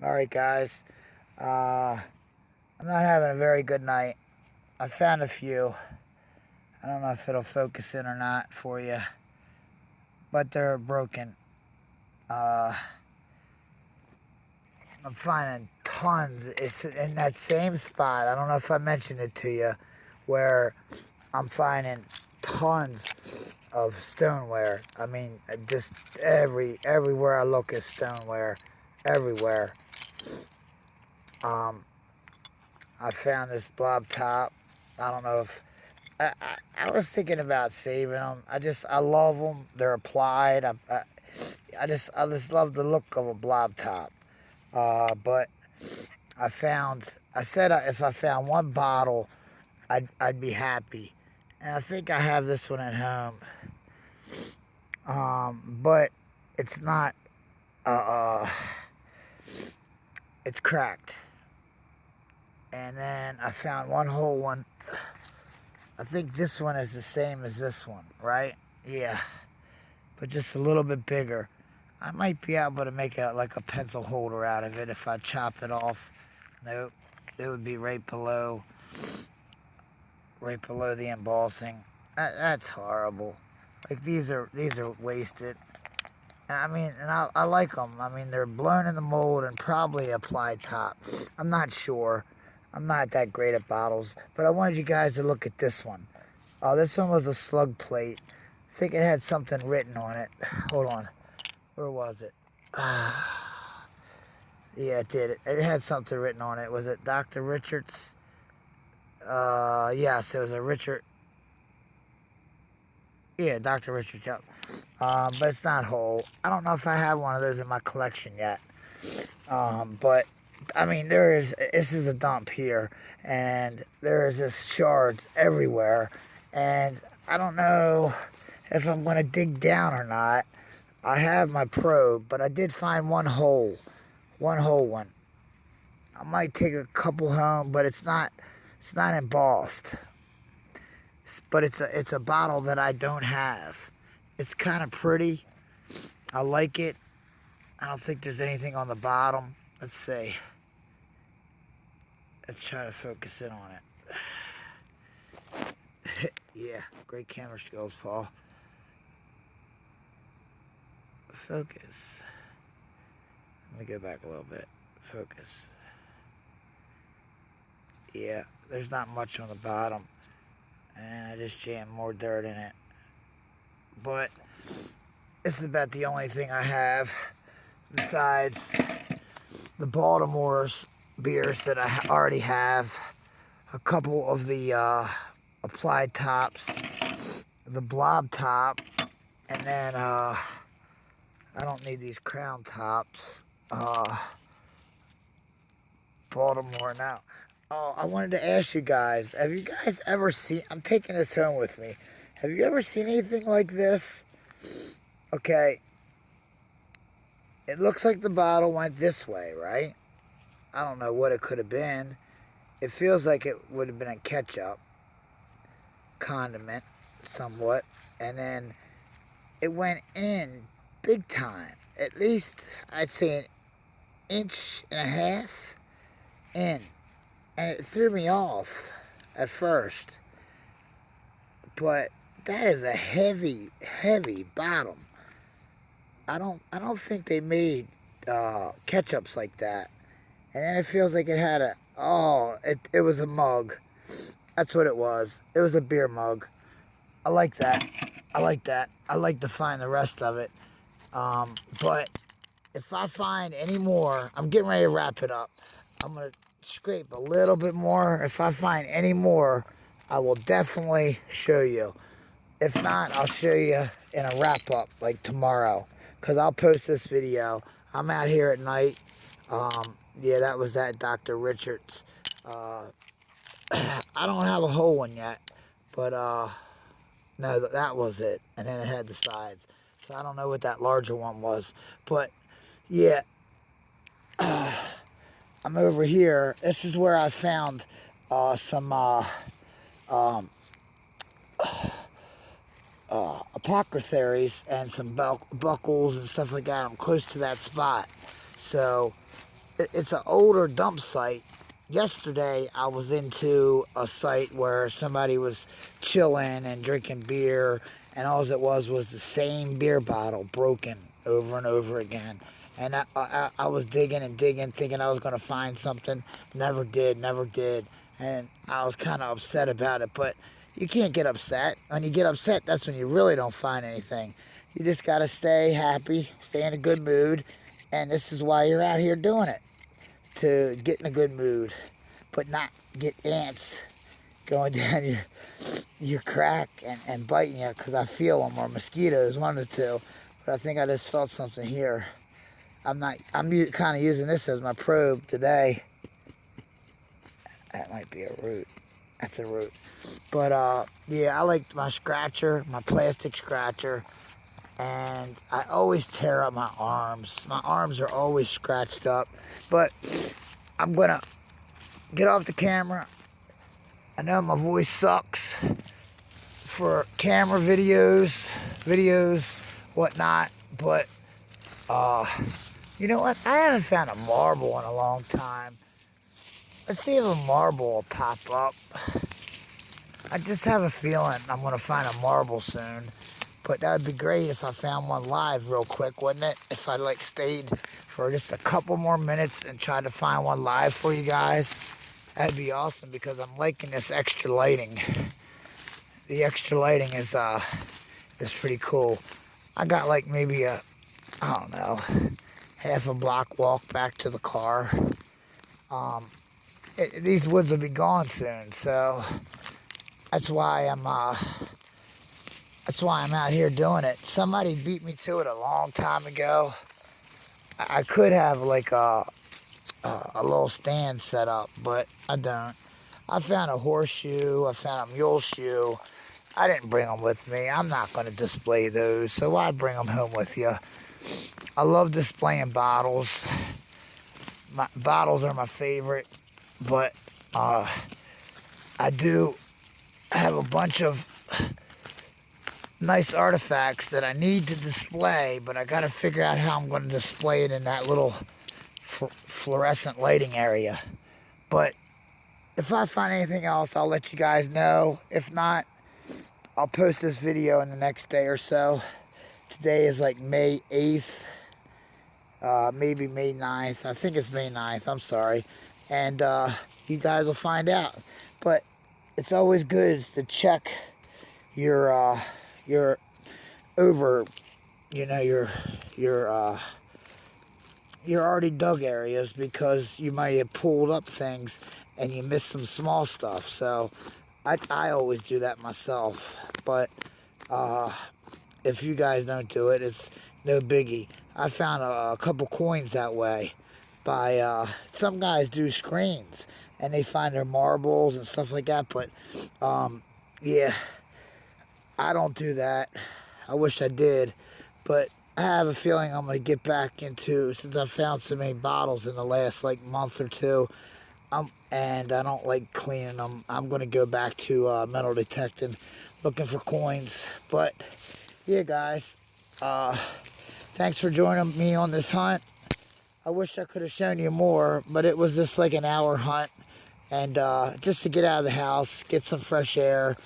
Alright, guys. I'm not having a very good night. I found a few. I don't know if it'll focus in or not for you, but they're broken. Uh, I'm finding tons. It's in that same spot. I don't know if I mentioned it to you, where I'm finding tons of stoneware. I mean, just everywhere I look is stoneware. Everywhere. Um, I found this blob top. I don't know if I was thinking about saving them. I love them. They're applied. I just love the look of a blob top. But I said if I found one bottle, I'd be happy. And I think I have this one at home. But it's not. Uh, uh, it's cracked. And then I found one whole one. I think this one is the same as this one, right? Yeah, but just a little bit bigger. I might be able to make like a pencil holder out of it if I chop it off. Nope, it would be right below the embossing. That's horrible. Like these are wasted. I mean, and I like them. I mean, they're blown in the mold and probably applied top. I'm not sure. I'm not that great at bottles, but I wanted you guys to look at this one. This one was a slug plate. I think it had something written on it. Hold on. Where was it? Yeah, it did. It had something written on it. Was it Dr. Richards? Yes, it was a Richard. Yeah, Dr. Richards, yep. But it's not whole. I don't know if I have one of those in my collection yet. But I mean, this is a dump here, and there is this shards everywhere, and I don't know if I'm going to dig down or not. I have my probe, but I did find one whole one. I might take a couple home, but it's not embossed. But it's a bottle that I don't have. It's kind of pretty. I like it. I don't think there's anything on the bottom. Let's see. Let's try to focus in on it. Yeah, great camera skills, Paul. Focus. Let me go back a little bit. Focus. Yeah, there's not much on the bottom. And I just jammed more dirt in it. But this is about the only thing I have besides the Baltimore's beers that I already have. A couple of the applied tops, the blob top, and then I don't need these crown tops. Baltimore now. Oh, I wanted to ask you guys, have you guys ever seen, I'm taking this home with me. Have you ever seen anything like this? Okay. It looks like the bottle went this way, right? I don't know what it could have been. It feels like it would have been a ketchup condiment, somewhat. And then it went in big time. At least, I'd say an inch and a half in. And it threw me off at first. But that is a heavy, heavy bottom. I don't think they made ketchups like that. And then it feels like it had it was a mug. That's what it was. It was a beer mug. I like that. I like to find the rest of it. But if I find any more, I'm getting ready to wrap it up. I'm going to scrape a little bit more. If I find any more, I will definitely show you. If not, I'll show you in a wrap-up, like tomorrow. Because I'll post this video. I'm out here at night. Yeah, that was that Dr. Richards. I don't have a whole one yet. But, no, that was it. And then it had the sides. So I don't know what that larger one was. But, yeah. I'm over here. This is where I found some apothecaries and some buckles and stuff like that. I'm close to that spot. So it's an older dump site. Yesterday, I was into a site where somebody was chilling and drinking beer, and all it was the same beer bottle broken over and over again. And I was digging and digging, thinking I was going to find something. Never did, never did. And I was kind of upset about it, but you can't get upset. When you get upset, that's when you really don't find anything. You just got to stay happy, stay in a good mood, and this is why you're out here doing it, to get in a good mood, but not get ants going down your crack and biting you, because I feel them, or mosquitoes, one of the two. But I think I just felt something here. I'm kind of using this as my probe today. That might be a root. That's a root. But yeah, I like my scratcher, my plastic scratcher. And I always tear up my arms. My arms are always scratched up. But I'm going to get off the camera. I know my voice sucks for camera videos, whatnot. But, you know what? I haven't found a marble in a long time. Let's see if a marble will pop up. I just have a feeling I'm going to find a marble soon. But that would be great if I found one live real quick, wouldn't it? If I stayed for just a couple more minutes and tried to find one live for you guys. That'd be awesome, because I'm liking this extra lighting. The extra lighting is pretty cool. I got maybe I don't know, half a block walk back to the car. These woods will be gone soon, so that's why I'm out here doing it. Somebody beat me to it a long time ago. I could have a little stand set up, but I don't. I found a horseshoe. I found a mule shoe. I didn't bring them with me. I'm not going to display those, so why bring them home with you? I love displaying bottles. Bottles are my favorite, but I do have a bunch of nice artifacts that I need to display, but I got to figure out how I'm going to display it in that little fluorescent lighting area. But if I find anything else, I'll let you guys know. If not, I'll post this video in the next day or so. Today is May 8th, maybe May 9th. I think it's May 9th, I'm sorry. And you guys will find out. But it's always good to check your over, your already dug areas, because you might have pulled up things and you missed some small stuff. So I always do that myself. But if you guys don't do it, it's no biggie. I found a couple coins that way by some guys do screens and they find their marbles and stuff like that. But yeah, I don't do that. I wish I did, but I have a feeling I'm going to get back into, since I found so many bottles in the last month or two, and I don't like cleaning them. I'm going to go back to metal detecting, looking for coins. But yeah, guys, thanks for joining me on this hunt. I wish I could have shown you more, but it was just an hour hunt. And just to get out of the house, get some fresh air,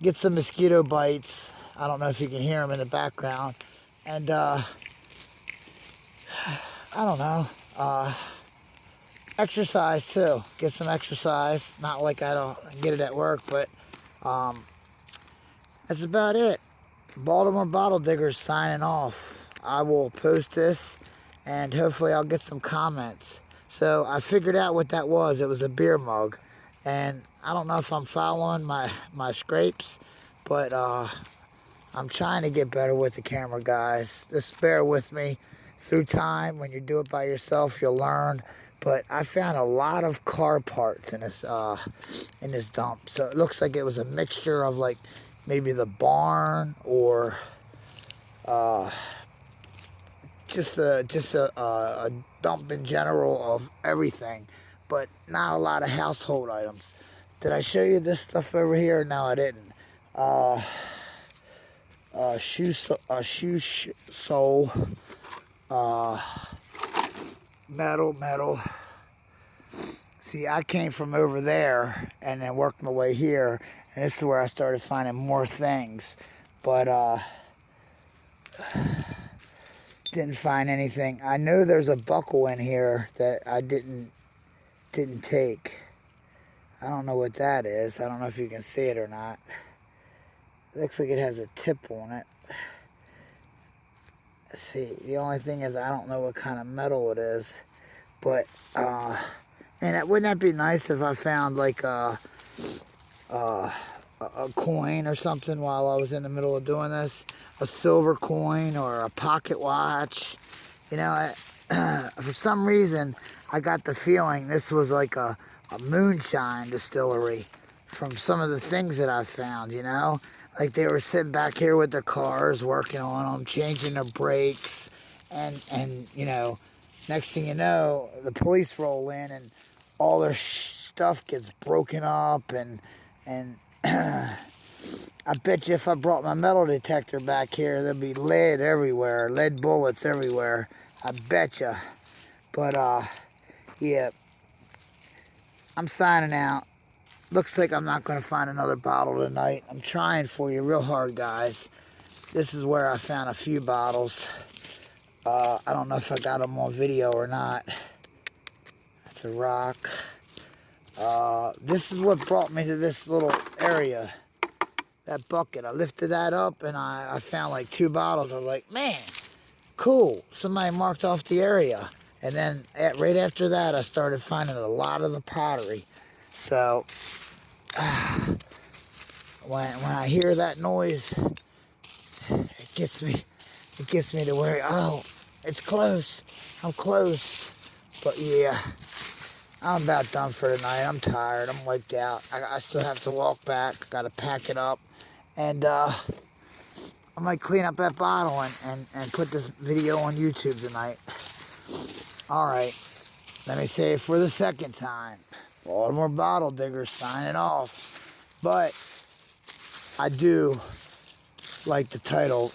get some mosquito bites. I don't know if you can hear them in the background. And I don't know, exercise too. Get some exercise. Not like I don't get it at work, but that's about it. Baltimore Bottle Diggers signing off. I will post this, and hopefully I'll get some comments. So I figured out what that was. It was a beer mug. And I don't know if I'm following my scrapes, but I'm trying to get better with the camera, guys. Just bear with me through time. When you do it by yourself, you'll learn. But I found a lot of car parts in this dump. So it looks like it was a mixture of maybe the barn, or just a dump in general of everything, but not a lot of household items. Did I show you this stuff over here? No, I didn't. Shoe sole, metal. See, I came from over there and then worked my way here, and this is where I started finding more things. But didn't find anything. I know there's a buckle in here that I didn't take. I don't know what that is. I don't know if you can see it or not. It looks like it has a tip on it. See, the only thing is I don't know what kind of metal it is. But, man, wouldn't that be nice if I found like a coin or something while I was in the middle of doing this? A silver coin or a pocket watch. You know, for some reason, I got the feeling this was like a moonshine distillery from some of the things that I found, you know? Like they were sitting back here with their cars, working on them, changing their brakes, and you know, next thing you know, the police roll in and all their stuff gets broken up, and I bet you if I brought my metal detector back here, there'd be lead everywhere, lead bullets everywhere. I bet you. But yeah, I'm signing out. Looks like I'm not going to find another bottle tonight. I'm trying for you real hard, guys. This is where I found a few bottles. I don't know if I got them on video or not. That's a rock. This is what brought me to this little area. That bucket. I lifted that up and I found like 2 bottles. I was like, man, cool. Somebody marked off the area. And then right after that, I started finding a lot of the pottery. So, when I hear that noise, it gets me to where, oh, it's close. I'm close. But yeah, I'm about done for tonight. I'm tired. I'm wiped out. I still have to walk back. Got to pack it up. And I might clean up that bottle and put this video on YouTube tonight. All right. Let me say it for the second time. Baltimore Bottle Digger signing off. But I do like the title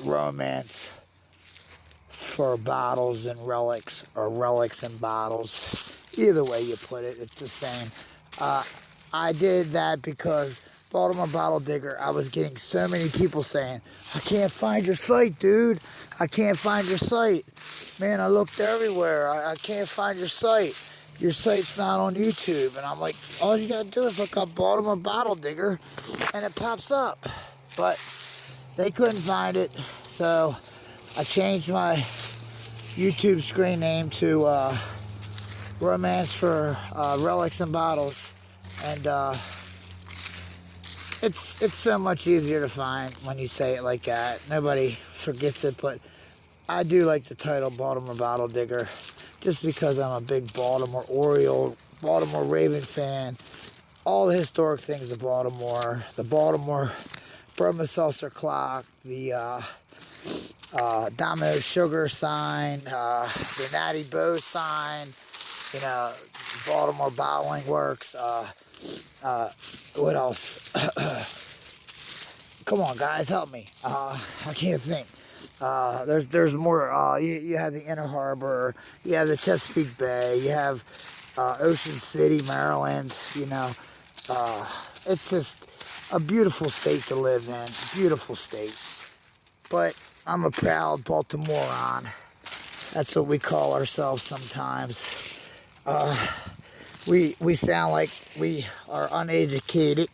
Romance for Bottles and Relics, or Relics and Bottles. Either way you put it, it's the same. I did that because Baltimore Bottle Digger, I was getting so many people saying, I can't find your site, dude. I can't find your site. Man, I looked everywhere. I can't find your site. Your site's not on YouTube. And I'm like, all you gotta do is look up Baltimore Bottle Digger and it pops up. But they couldn't find it, so I changed my YouTube screen name to Romance for Relics and Bottles. And it's so much easier to find when you say it like that. Nobody forgets it, but I do like the title Baltimore Bottle Digger just because I'm a big Baltimore Oriole, Baltimore Raven fan. All the historic things of Baltimore, the Baltimore Brahma Seltzer clock, the Domino Sugar sign, the Natty Bow sign, you know, Baltimore Bottling Works, what else? Come on, guys, help me. I can't think. There's more. You have the Inner Harbor, you have the Chesapeake Bay, you have Ocean City, Maryland. You know, it's just a beautiful state to live in. Beautiful state. But I'm a proud Baltimorean. That's what we call ourselves sometimes. We sound like we are uneducated,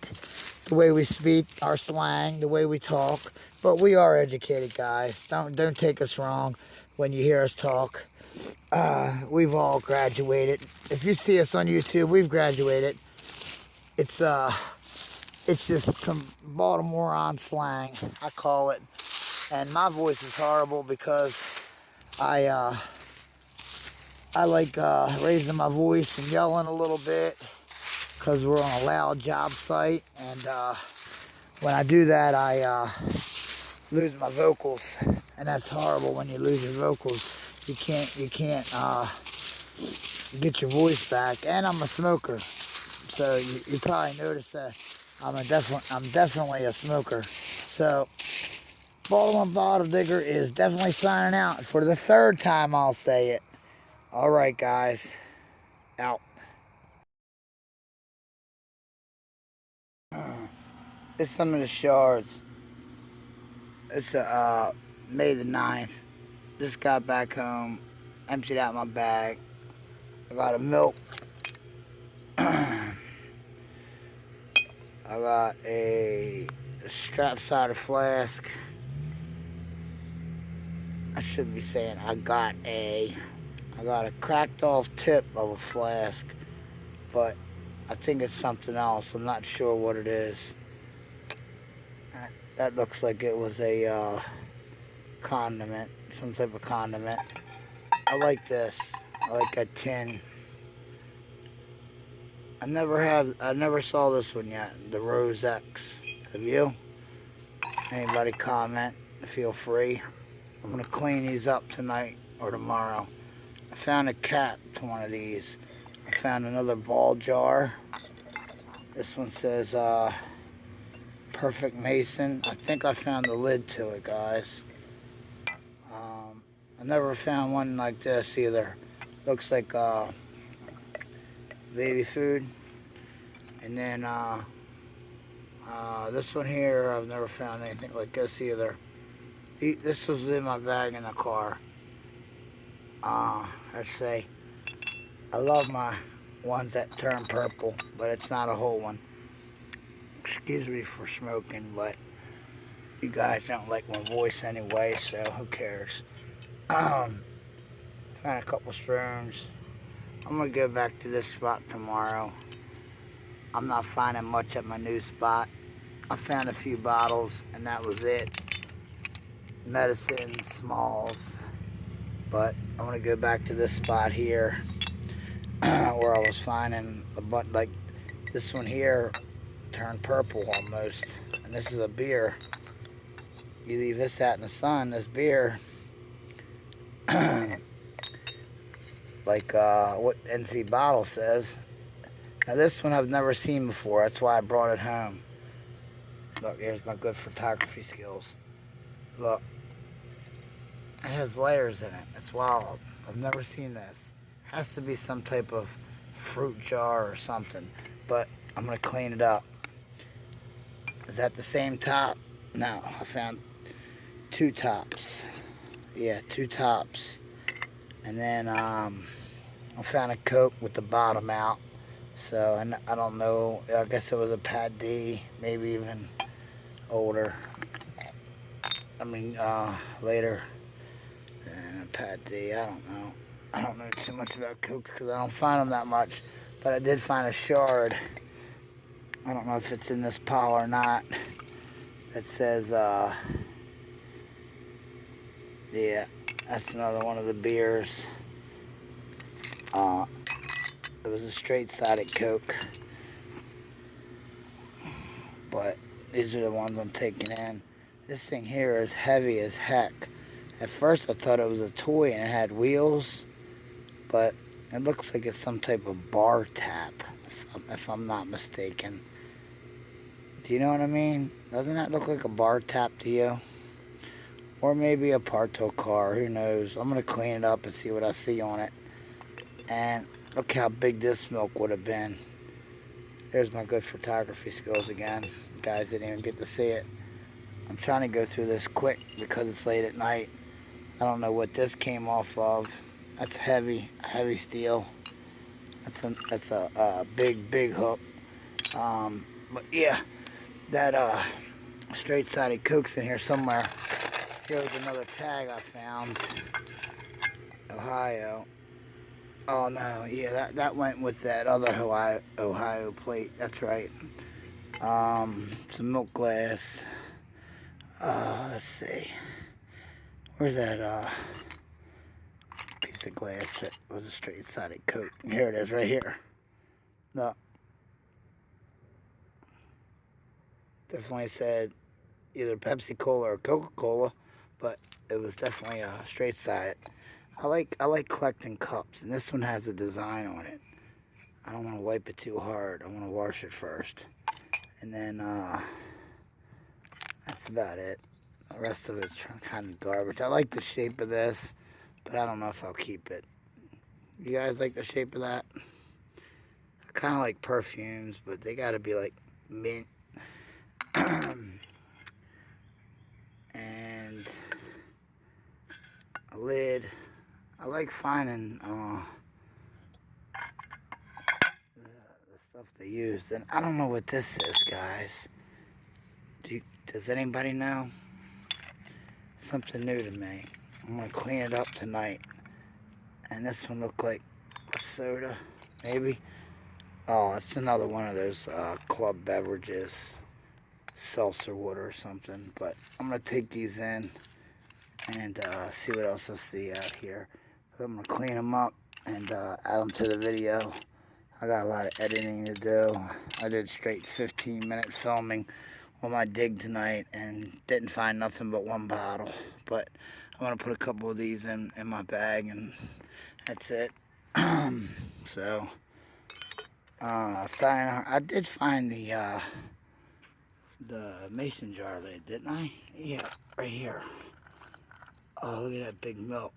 the way we speak, our slang, the way we talk. But we are educated, guys. Don't take us wrong when you hear us talk. We've all graduated. If you see us on YouTube, we've graduated. It's just some Baltimorean slang, I call it. And my voice is horrible because I like raising my voice and yelling a little bit because we're on a loud job site. And when I do that, I lose my vocals, and that's horrible when you lose your vocals. You can't get your voice back. And I'm a smoker, so you probably noticed that I'm definitely a smoker. So Baltimore Bottle Digger is definitely signing out for the 3rd time. I'll say it. Alright, guys. Out. It's some of the shards. It's May the 9th. Just got back home. Emptied out my bag. I got a milk. I got a strap-sided flask. I shouldn't be saying I got a cracked off tip of a flask, but I think it's something else. I'm not sure what it is. That looks like it was a condiment, some type of condiment. I like this. I like a tin. I never saw this one yet, the Rose X. Have you? Anybody comment? Feel free. I'm gonna clean these up tonight or tomorrow. I found a cap to one of these. I found another ball jar. This one says Perfect Mason. I think I found the lid to it, guys. I never found one like this either. Looks like baby food. And then this one here, I've never found anything like this either. This was in my bag in the car. Let's say, I love my ones that turn purple, but it's not a whole one. Excuse me for smoking, but you guys don't like my voice anyway, so who cares? Found a couple spoons. I'm gonna go back to this spot tomorrow. I'm not finding much at my new spot. I found a few bottles, and that was it. Medicine, smalls. But I'm gonna go back to this spot here where I was finding a bunch, like this one here turned purple almost. And this is a beer. You leave this out in the sun, this beer, like what NC bottle says. Now this one I've never seen before. That's why I brought it home. Look, here's my good photography skills. Look. It has layers in it. It's wild. I've never seen this. Has to be some type of fruit jar or something. But I'm going to clean it up. Is that the same top? No, I found two tops. Yeah, two tops. And then I found a Coke with the bottom out. So, and I don't know. I guess it was a Pat D. Maybe even older. I mean, later. And a Pat D, I don't know. I don't know too much about Coke because I don't find them that much. But I did find a shard. I don't know if it's in this pile or not. It says, yeah, that's another one of the beers. It was a straight-sided Coke. But these are the ones I'm taking in. This thing here is heavy as heck. At first I thought it was a toy and it had wheels, but it looks like it's some type of bar tap, if I'm not mistaken. Do you know what I mean? Doesn't that look like a bar tap to you? Or maybe a Parto car, who knows? I'm going to clean it up and see what I see on it. And look how big this milk would have been. There's my good photography skills again. You guys didn't even get to see it. I'm trying to go through this quick because it's late at night. I don't know what this came off of. That's heavy steel. That's a big hook. But yeah, that straight-sided Coke's in here somewhere. Here's another tag I found. Ohio. Oh no, yeah, that went with that other Ohio plate. That's right. Some milk glass. Let's see. Where's that piece of glass that was a straight-sided Coke? Here it is, right here. No. Definitely said either Pepsi Cola or Coca-Cola, but it was definitely a straight-sided. I like collecting cups, and this one has a design on it. I don't want to wipe it too hard. I want to wash it first. And then that's about it. The rest of it's kind of garbage. I like the shape of this, but I don't know if I'll keep it. You guys like the shape of that? I kind of like perfumes, but they gotta be like mint. And a lid. I like finding the stuff they used. And I don't know what this is, guys. Does anybody know? Something new to me. I'm going to clean it up tonight. And this one looked like a soda, maybe. Oh, it's another one of those club beverages. Seltzer water or something. But I'm going to take these in and see what else I see out here. But I'm going to clean them up and add them to the video. I got a lot of editing to do. I did straight 15-minute filming on my dig tonight and didn't find nothing but one bottle. But I'm going to put a couple of these in my bag and that's it. So, I did find the mason jar lid, didn't I? Yeah, right here. Oh, look at that big milk.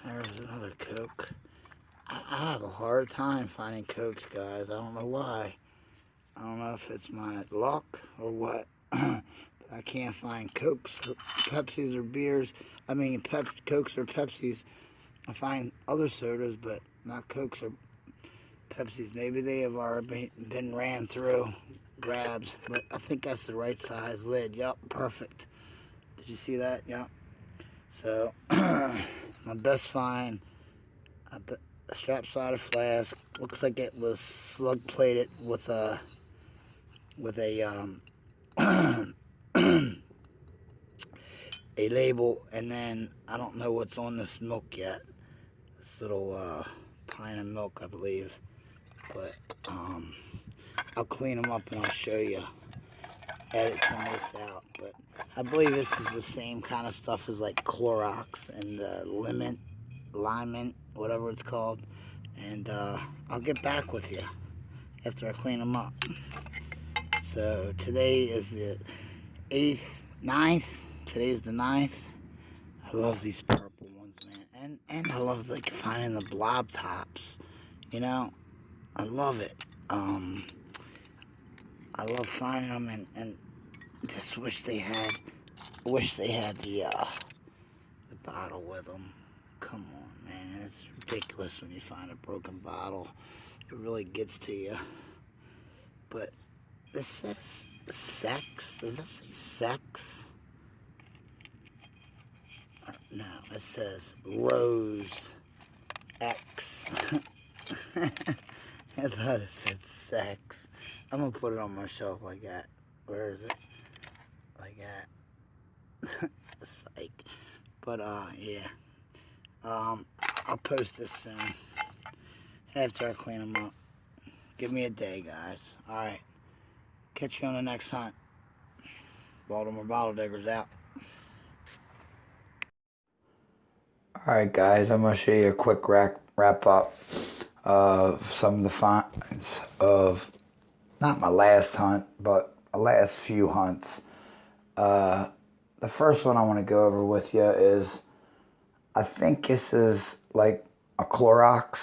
There's another Coke. I have a hard time finding Cokes, guys. I don't know why. I don't know if it's my luck or what. But I can't find Cokes, or Pepsis, or beers. I mean, Cokes or Pepsis. I find other sodas, but not Cokes or Pepsis. Maybe they have already been ran through, grabbed. But I think that's the right size lid. Yup, perfect. Did you see that? Yup. So, my best find, a strap-sided flask. Looks like it was slug-plated with a a label, and then I don't know what's on this milk yet. This little pint of milk, I believe. But I'll clean them up and I'll show you. Edit some of this out. But I believe this is the same kind of stuff as like Clorox and Liment, whatever it's called. And I'll get back with you after I clean them up. So today is the 9th. Today's the 9th. I love these purple ones, man. And I love like finding the blob tops. You know, I love it. I love finding them and just wish they had the bottle with them. Come on, man. It's ridiculous when you find a broken bottle. It really gets to you. But this says sex. Does that say sex? No, it says Rose X. I thought it said sex. I'm gonna put it on my shelf like that. Where is it? Like that. Psych. But yeah. I'll post this soon after I clean them up. Give me a day, guys. All right. Catch you on the next hunt. Baltimore Bottle Diggers out. Alright guys, I'm going to show you a quick wrap up of some of the finds of, not my last hunt, but my last few hunts. The first one I want to go over with you is, I think this is like a Clorox,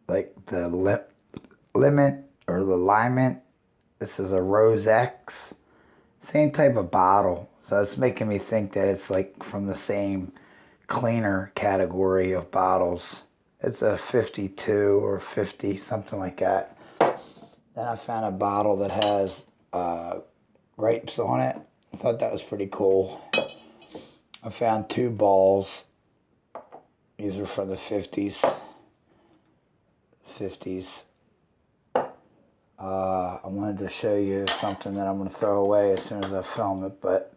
like the Limit or the Liment. This is a Rose X. Same type of bottle. So it's making me think that it's like from the same cleaner category of bottles. It's a 52 or 50, something like that. Then I found a bottle that has grapes on it. I thought that was pretty cool. I found 2 balls. These are from the 50s. I wanted to show you something that I'm going to throw away as soon as I film it, but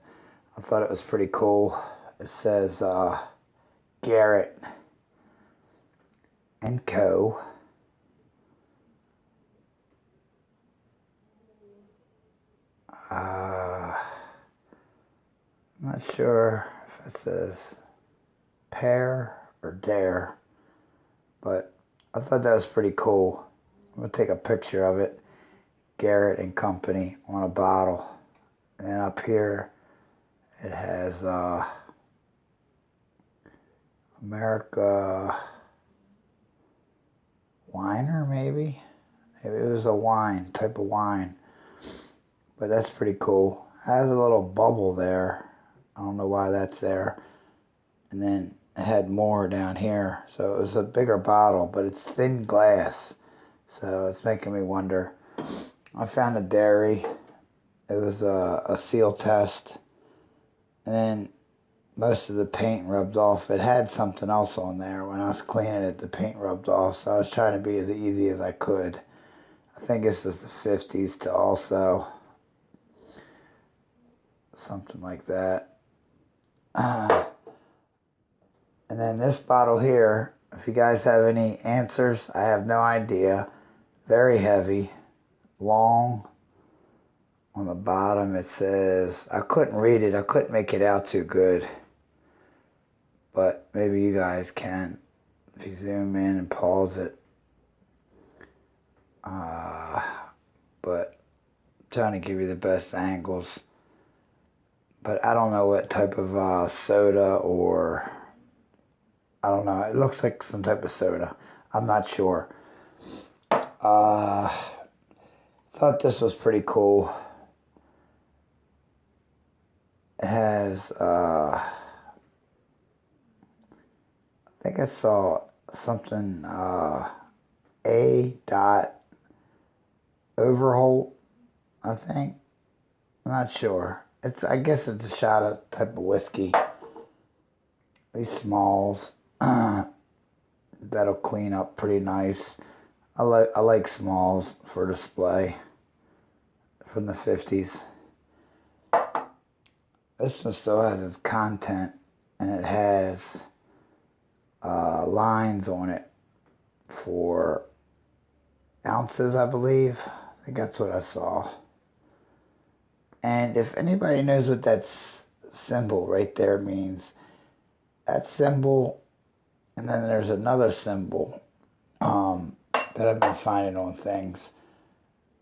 I thought it was pretty cool. It says Garrett and Co. I'm not sure if it says Pear or Dare, but I thought that was pretty cool. I'm going to take a picture of it. Garrett and Company on a bottle. And then up here it has America Winer, maybe? Maybe it was a wine, type of wine. But that's pretty cool. It has a little bubble there. I don't know why that's there. And then it had more down here. So it was a bigger bottle, but it's thin glass. So it's making me wonder. I found a dairy. It was a seal test. And then most of the paint rubbed off. It had something else on there. When I was cleaning it, the paint rubbed off. So I was trying to be as easy as I could. I think this is the 50s to also. Something like that. And then this bottle here, if you guys have any answers, I have no idea. Very heavy. Long. On the bottom it says, I couldn't read it. I couldn't make it out too good. But maybe you guys can. If you zoom in and pause it. But I'm trying to give you the best angles. But I don't know what type of soda or... I don't know. It looks like some type of soda. I'm not sure. Thought this was pretty cool. It has, I think I saw something, A. Overholt, I think. I'm not sure. I guess it's a shot of type of whiskey. These smalls, that'll clean up pretty nice. I like smalls for display from the 50s. This one still has its content, and it has lines on it for ounces, I believe. I think that's what I saw. And if anybody knows what that symbol right there means, that symbol, and then there's another symbol that I've been finding on things,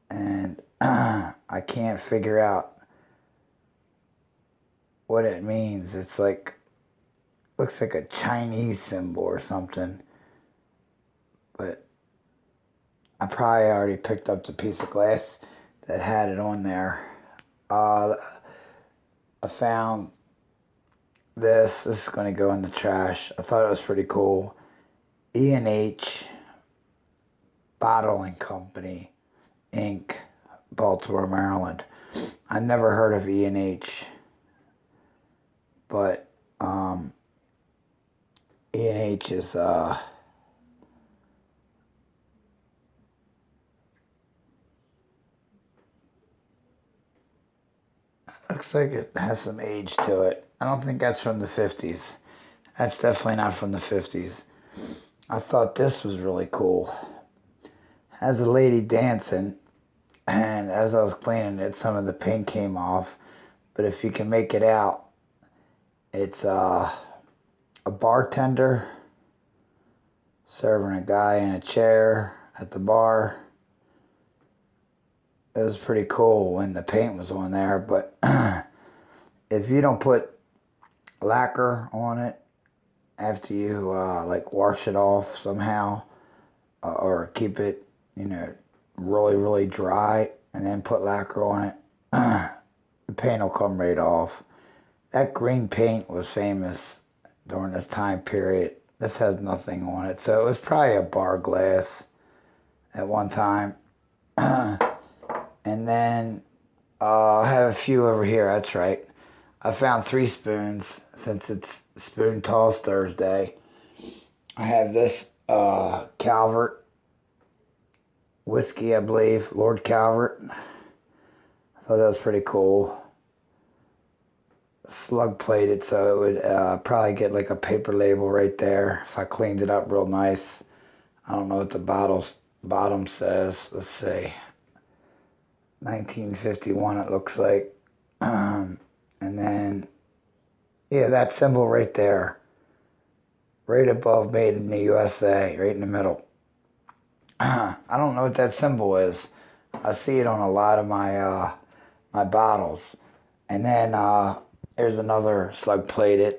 and I can't figure out what it means. It's like, looks like a Chinese symbol or something, but I probably already picked up the piece of glass that had it on there. I found this. This is going to go in the trash. I thought it was pretty cool. E&H Bottling Company, Inc., Baltimore, Maryland. I never heard of E&H, but E&H is looks like it has some age to it. I don't think that's from the 50s. That's definitely not from the 50s. I thought this was really cool. Has a lady dancing, and as I was cleaning it, some of the paint came off. But if you can make it out, it's a bartender serving a guy in a chair at the bar. It was pretty cool when the paint was on there, but if you don't put lacquer on it after you like wash it off somehow, or keep it, really, really dry, and then put lacquer on it, the paint will come right off. That green paint was famous during this time period. This has nothing on it, so it was probably a bar glass at one time. And then I have a few over here, that's right. I found 3 spoons since it's Spoon Toss Thursday. I have this Calvert whiskey, I believe, Lord Calvert. I thought that was pretty cool. Slug plated, so it would probably get like a paper label right there if I cleaned it up real nice. I don't know what the bottom says. Let's see. 1951 it looks like. And then, yeah, that symbol right there. Right above Made in the USA, right in the middle. I don't know what that symbol is. I see it on a lot of my my bottles. And then there's another slug plated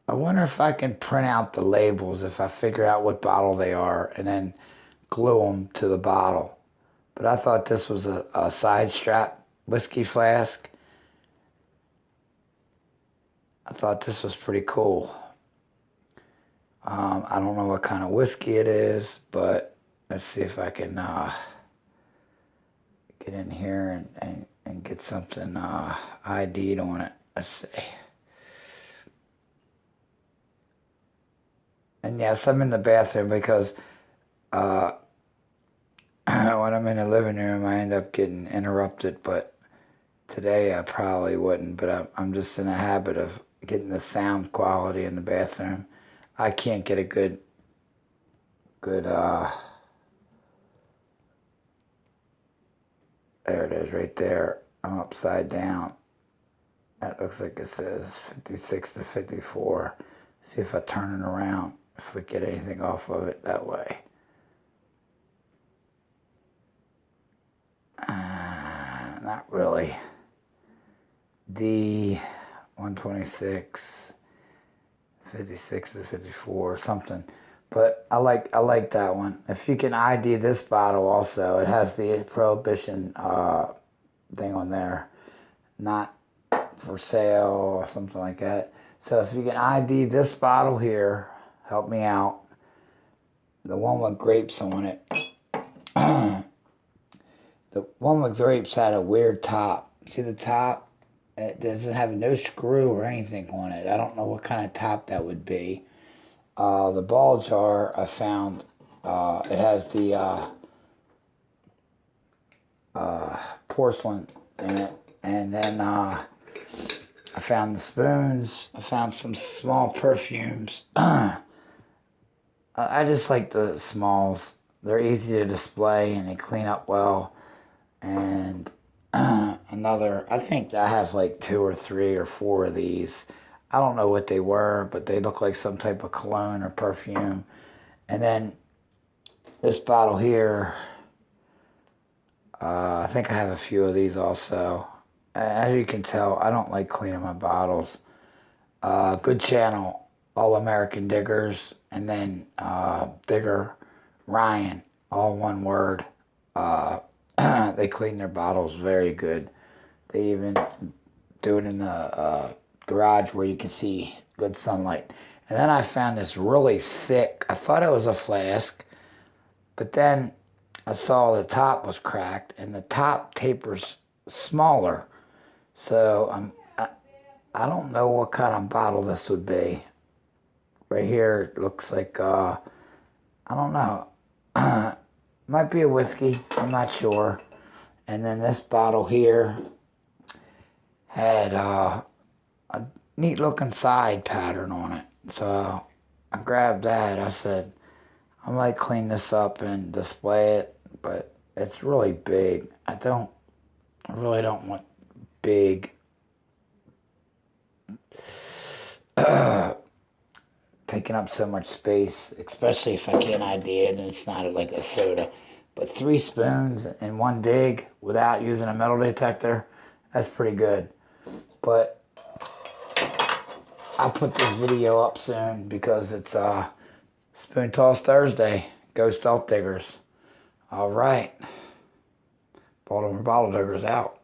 I wonder if I can print out the labels if I figure out what bottle they are and then glue them to the bottle. But I thought this was a side strap whiskey flask. I thought this was pretty cool. I don't know what kind of whiskey it is, but let's see if I can get in here and get something ID'd on it. Let's see. And yes, I'm in the bathroom because when I'm in the living room, I end up getting interrupted. But today I probably wouldn't. But I'm just in a habit of getting the sound quality in the bathroom. I can't get a good there it is right there. I'm upside down. That looks like it says 56 to 54. See if I turn it around, if we get anything off of it that way. Not really. D 126, 56 to 54, something. But I like that one. If you can ID this bottle also, it has the Prohibition thing on there. Not for sale or something like that. So if you can ID this bottle here, help me out. The one with grapes on it. The one with grapes had a weird top. See the top? It doesn't have no screw or anything on it. I don't know what kind of top that would be. The ball jar I found, it has the porcelain in it. And then I found the spoons. I found some small perfumes. I just like the smalls. They're easy to display and they clean up well. And another, I think I have like 2 or 3 or 4 of these. I don't know what they were, but they look like some type of cologne or perfume. And then this bottle here, I think I have a few of these also. As you can tell, I don't like cleaning my bottles. Good channel, All American Diggers, and then Digger Ryan, all one word. They clean their bottles very good. They even do it in the garage where you can see good sunlight. And then I found this really thick, I thought it was a flask, but then I saw the top was cracked and the top tapers smaller. So I don't know what kind of bottle this would be. Right here it looks like, I don't know. Might be a whiskey, I'm not sure. And then this bottle here had a neat looking side pattern on it. So I grabbed that. I said, I might clean this up and display it, but it's really big. I really don't want big, taking up so much space, especially if I can't ID it and it's not like a soda. But 3 spoons in one dig without using a metal detector, that's pretty good. But I'll put this video up soon because it's Spoon Toss Thursday. Go Stealth Diggers. All right. Baltimore Bottle Diggers out.